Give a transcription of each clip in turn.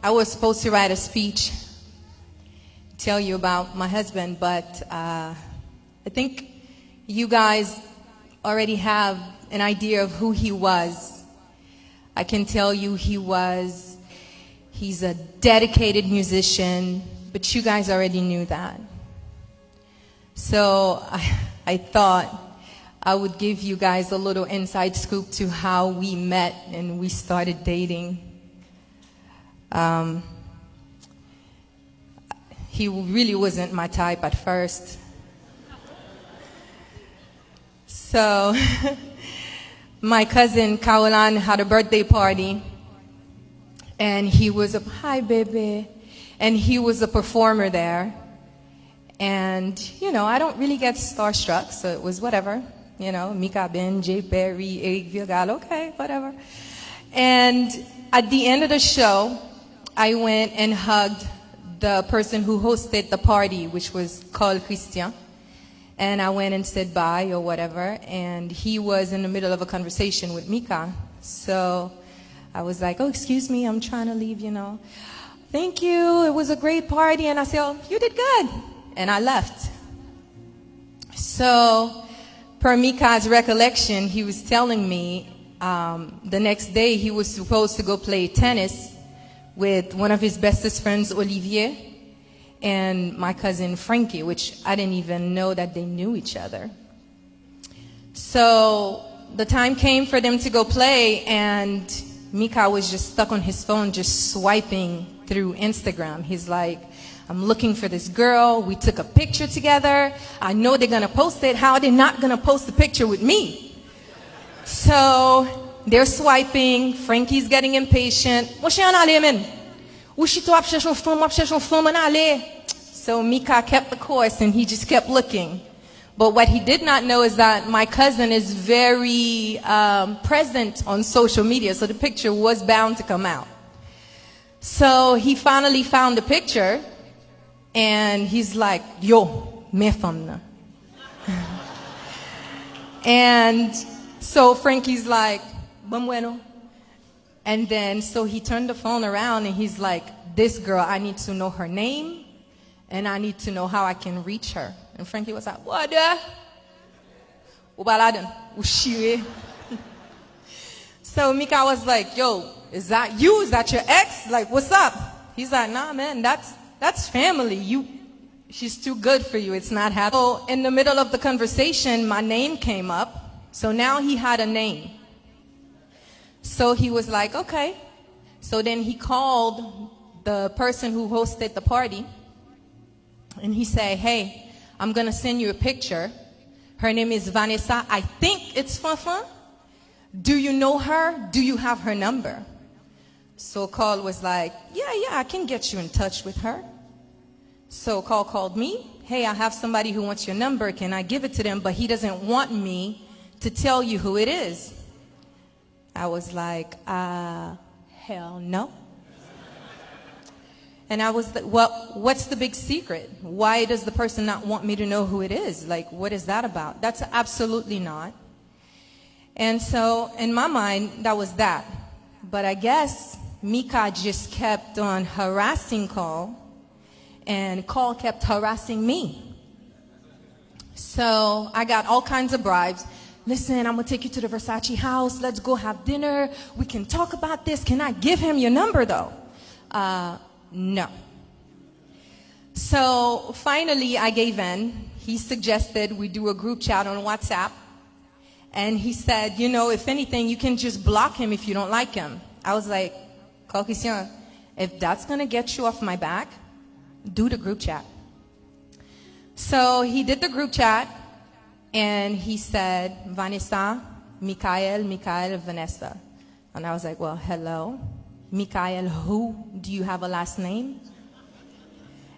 I was supposed to write a speech, tell you about my husband, but I think you guys already have an idea of who he was. I can tell you he's a dedicated musician, but you guys already knew that. So I thought I would give you guys a little inside scoop to how we met and we started dating. He really wasn't my type at first. So my cousin Caroline had a birthday party, and he was hi baby, and he was a performer there. And you know, I don't really get starstruck, so it was whatever. You know, Mika, Ben, Jay Perry, Eric Virgal, okay, whatever. And at the end of the show, I went and hugged the person who hosted the party, which was called Christian. And I went and said bye or whatever. And he was in the middle of a conversation with Mika. So I was like, oh, excuse me, I'm trying to leave, you know. Thank you, it was a great party. And I said, oh, you did good. And I left. So per Mika's recollection, he was telling me the next day he was supposed to go play tennis with one of his bestest friends, Olivier, and my cousin Frankie, which I didn't even know that they knew each other. So the time came for them to go play, and Mika was just stuck on his phone, just swiping through Instagram. He's like, I'm looking for this girl. We took a picture together. I know they're going to post it. How are they not going to post the picture with me? So they're swiping. Frankie's getting impatient. So Mika kept the course, and he just kept looking. But what he did not know is that my cousin is very present on social media, so the picture was bound to come out. So he finally found the picture, and he's like, yo, me femme. And so Frankie's like, bueno. And then so he turned the phone around, and he's like, this girl, I need to know her name, and I need to know how I can reach her. And Frankie was like, what the? So Mika was like, yo, is that you? Is that your ex? Like, what's up? He's like, nah, man, that's family. She's too good for you. It's not happening. So in the middle of the conversation, my name came up. So now he had a name. So he was like, okay. So then he called the person who hosted the party, and he said, hey, I'm going to send you a picture. Her name is Vanessa. I think it's Fanfan. Do you know her? Do you have her number? So Carl was like, yeah, I can get you in touch with her. So Carl called me. Hey, I have somebody who wants your number. Can I give it to them? But he doesn't want me to tell you who it is. I was like, hell no. And I was like, well, what's the big secret? Why does the person not want me to know who it is? Like, what is that about? That's absolutely not. And so in my mind, that was that. But I guess Mika just kept on harassing Carl, and Carl kept harassing me. So I got all kinds of bribes. Listen, I'm going to take you to the Versace house. Let's go have dinner. We can talk about this. Can I give him your number, though? No. So finally, I gave in. He suggested we do a group chat on WhatsApp. And he said, you know, if anything, you can just block him if you don't like him. I was like, Christian, if that's going to get you off my back, do the group chat. So he did the group chat, and he said, Vanessa, Mikael, Vanessa. And I was like, well, hello. Mikael, who? Do you have a last name?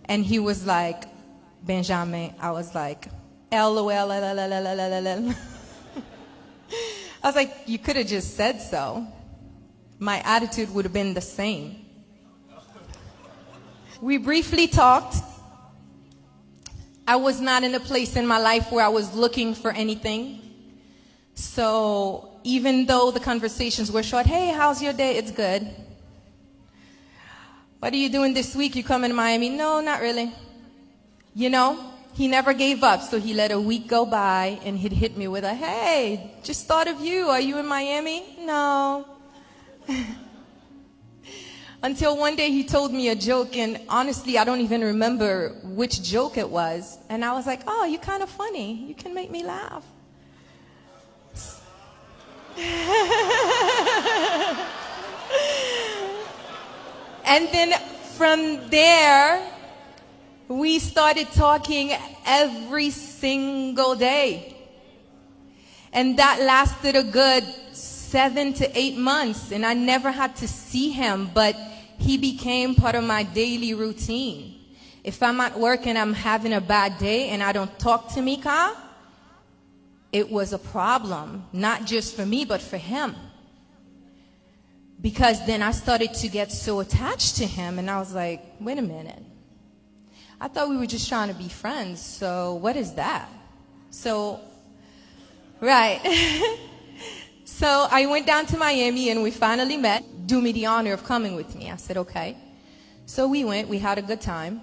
And he was like, Benjamin. I was like, LOL. I was like, you could have just said so. My attitude would have been the same. We briefly talked. I was not in a place in my life where I was looking for anything. So even though the conversations were short, hey, how's your day? It's good. What are you doing this week? You coming to Miami? No, not really. You know, he never gave up, so he let a week go by and he'd hit me with a, hey, just thought of you. Are you in Miami? No. Until one day he told me a joke, and honestly, I don't even remember which joke it was. And I was like, oh, you're kind of funny. You can make me laugh. And then from there, we started talking every single day. And that lasted a good 7 to 8 months. And I never had to see him, but he became part of my daily routine. If I'm at work and I'm having a bad day and I don't talk to Mika, it was a problem, not just for me, but for him. Because then I started to get so attached to him, and I was like, wait a minute. I thought we were just trying to be friends, so what is that? So, right. So I went down to Miami, and we finally met. Do me the honor of coming with me. I said, okay. So we went. We had a good time.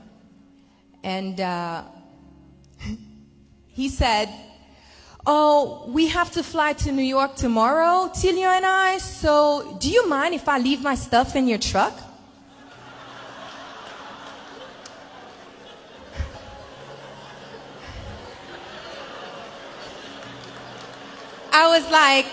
And he said, oh, we have to fly to New York tomorrow, Tilio and I, so do you mind if I leave my stuff in your truck? I was like,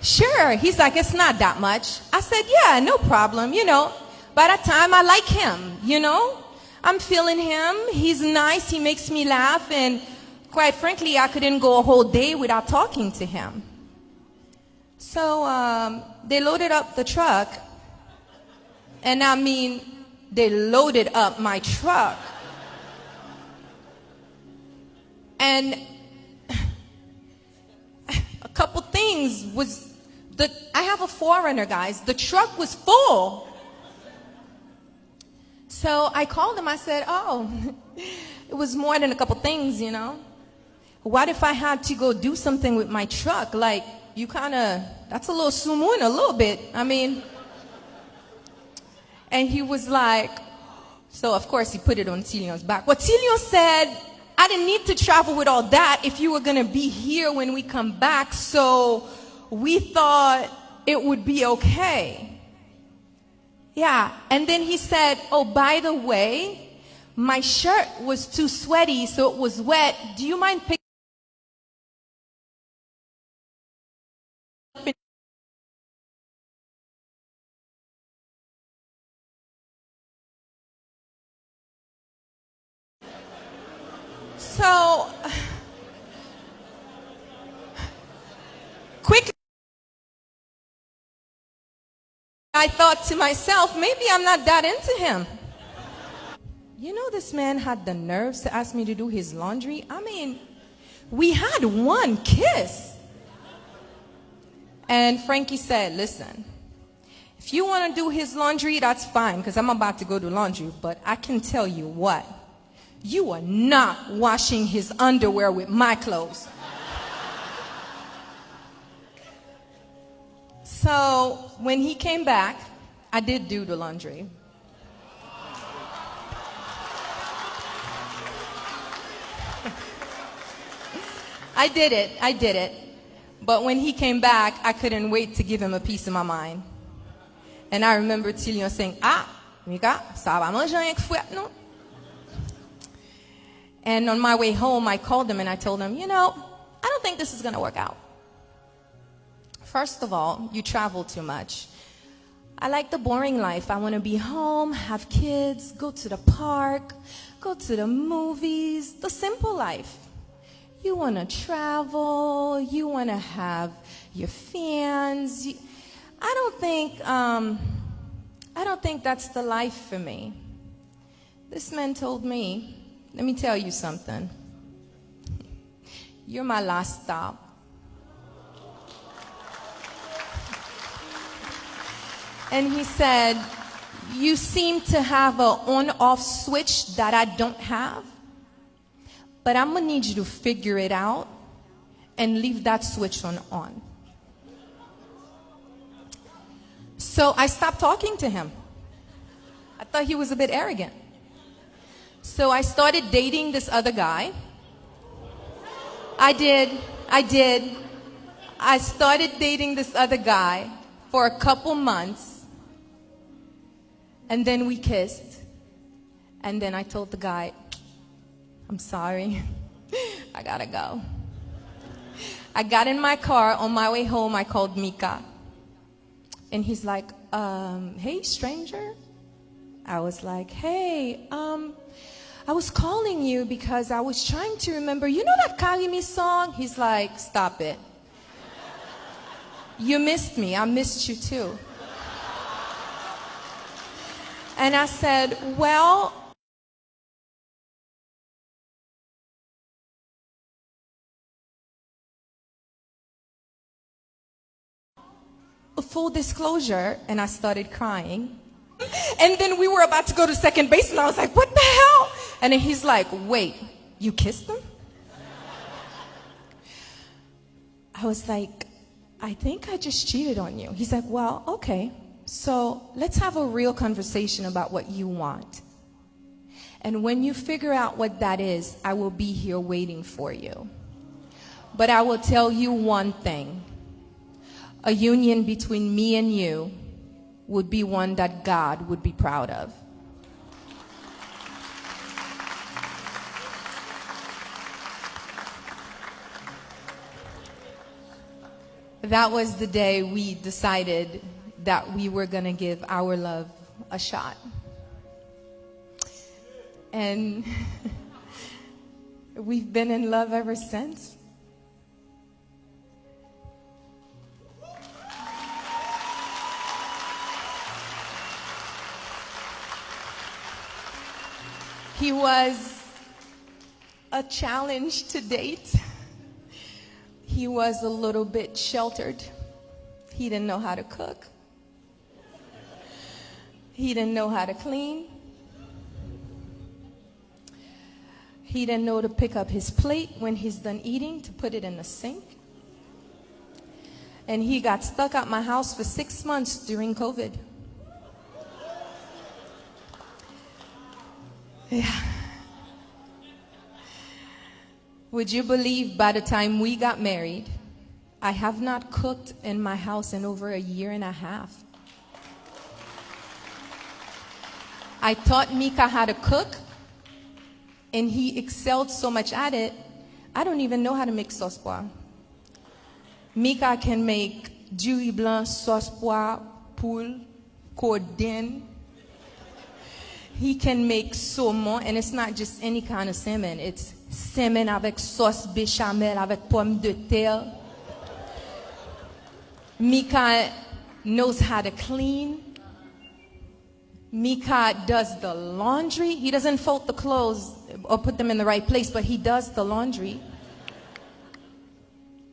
sure. He's like, it's not that much. I said, yeah, no problem. You know, by that time I like him, you know. I'm feeling him. He's nice. He makes me laugh. And quite frankly, I couldn't go a whole day without talking to him. So they loaded up the truck. And I mean, they loaded up my truck. And a couple things was, I have a 4Runner, guys. The truck was full. So I called him. I said, oh, it was more than a couple things, you know. What if I had to go do something with my truck? Like, you kind of, that's a little sumun, a little bit. I mean, and he was like, so of course he put it on Tilion's back. Well, Tilion said, I didn't need to travel with all that if you were going to be here when we come back, so we thought it would be okay. Yeah, and then he said, oh, by the way, my shirt was too sweaty, so it was wet. Do you mind picking up? So, quickly, I thought to myself, maybe I'm not that into him. You know, this man had the nerves to ask me to do his laundry. I mean, we had one kiss. And Frankie said, listen, if you want to do his laundry, that's fine, because I'm about to go do laundry. But I can tell you what, you are not washing his underwear with my clothes. So when he came back, I did do the laundry. I did it. But when he came back, I couldn't wait to give him a piece of my mind. And I remember Tilion saying, Mika, ça va manger avec fouette, non? And on my way home, I called him and I told him, you know, I don't think this is going to work out. First of all, you travel too much. I like the boring life. I want to be home, have kids, go to the park, go to the movies, the simple life. You want to travel, you want to have your fans. I don't think that's the life for me. This man told me, let me tell you something. You're my last stop. And he said, you seem to have an on-off switch that I don't have, but I'm going to need you to figure it out and leave that switch on. So I stopped talking to him. I thought he was a bit arrogant. So I started dating this other guy. I did. I started dating this other guy for a couple months. And then we kissed. And then I told the guy, I'm sorry. I gotta go. I got in my car. On my way home, I called Mika. And he's like, hey, stranger. I was like, hey, I was calling you because I was trying to remember, you know that Karimi song? He's like, stop it. You missed me. I missed you too. And I said, well, full disclosure, and I started crying. And then we were about to go to second base, and I was like, what the hell? And then he's like, wait, you kissed him? I was like, I think I just cheated on you. He's like, well, okay. So let's have a real conversation about what you want. And when you figure out what that is, I will be here waiting for you. But I will tell you one thing. A union between me and you would be one that God would be proud of. That was the day we decided that we were going to give our love a shot. And we've been in love ever since. He was a challenge to date. He was a little bit sheltered. He didn't know how to cook. He didn't know how to clean. He didn't know to pick up his plate when he's done eating to put it in the sink. And he got stuck at my house for 6 months during COVID. Yeah. Would you believe by the time we got married, I have not cooked in my house in over a year and a half. I taught Mika how to cook, and he excelled so much at it, I don't even know how to make sauce pois. Mika can make du riz blanc, sauce pois, poule, cordon. He can make saumon, and it's not just any kind of salmon. It's salmon avec sauce béchamel, avec pommes de terre. Mika knows how to clean. Mika does the laundry. He doesn't fold the clothes or put them in the right place, but he does the laundry.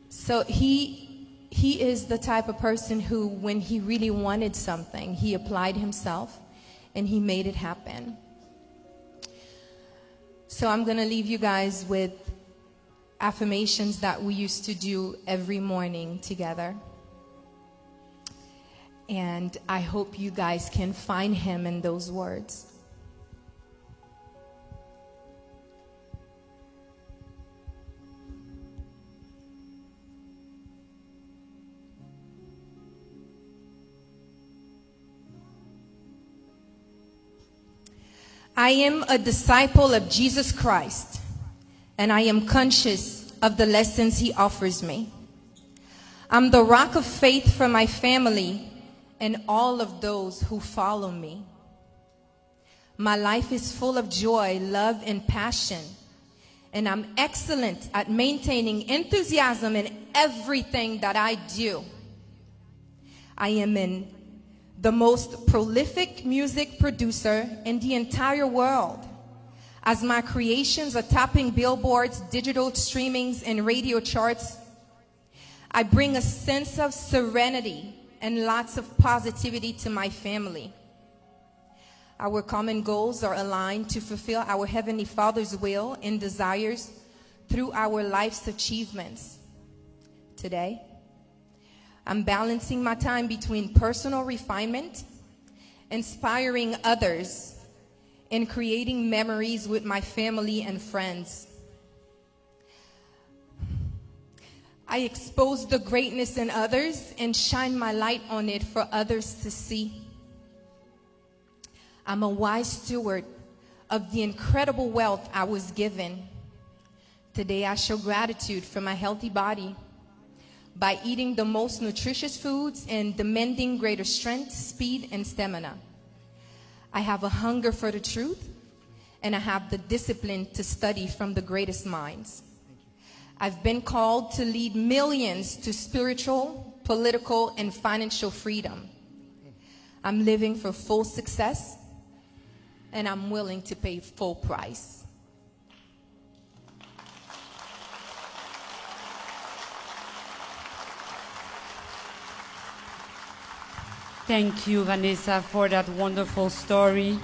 So he is the type of person who, when he really wanted something, he applied himself and he made it happen. So I'm going to leave you guys with affirmations that we used to do every morning together. And I hope you guys can find him in those words. I am a disciple of Jesus Christ, and I am conscious of the lessons he offers me. I'm the rock of faith for my family and all of those who follow me. My life is full of joy, love, and passion, and I'm excellent at maintaining enthusiasm in everything that I do. I am the most prolific music producer in the entire world, as my creations are topping billboards, digital streamings, and radio charts. I bring a sense of serenity and lots of positivity to my family. Our common goals are aligned to fulfill our Heavenly Father's will and desires through our life's achievements. Today, I'm balancing my time between personal refinement inspiring others, and creating memories with my family and friends. I expose the greatness in others and shine my light on it for others to see. I'm a wise steward of the incredible wealth I was given. Today I show gratitude for my healthy body by eating the most nutritious foods and demanding greater strength, speed, and stamina. I have a hunger for the truth, and I have the discipline to study from the greatest minds. I've been called to lead millions to spiritual, political, and financial freedom. I'm living for full success, and I'm willing to pay full price. Thank you, Vanessa, for that wonderful story.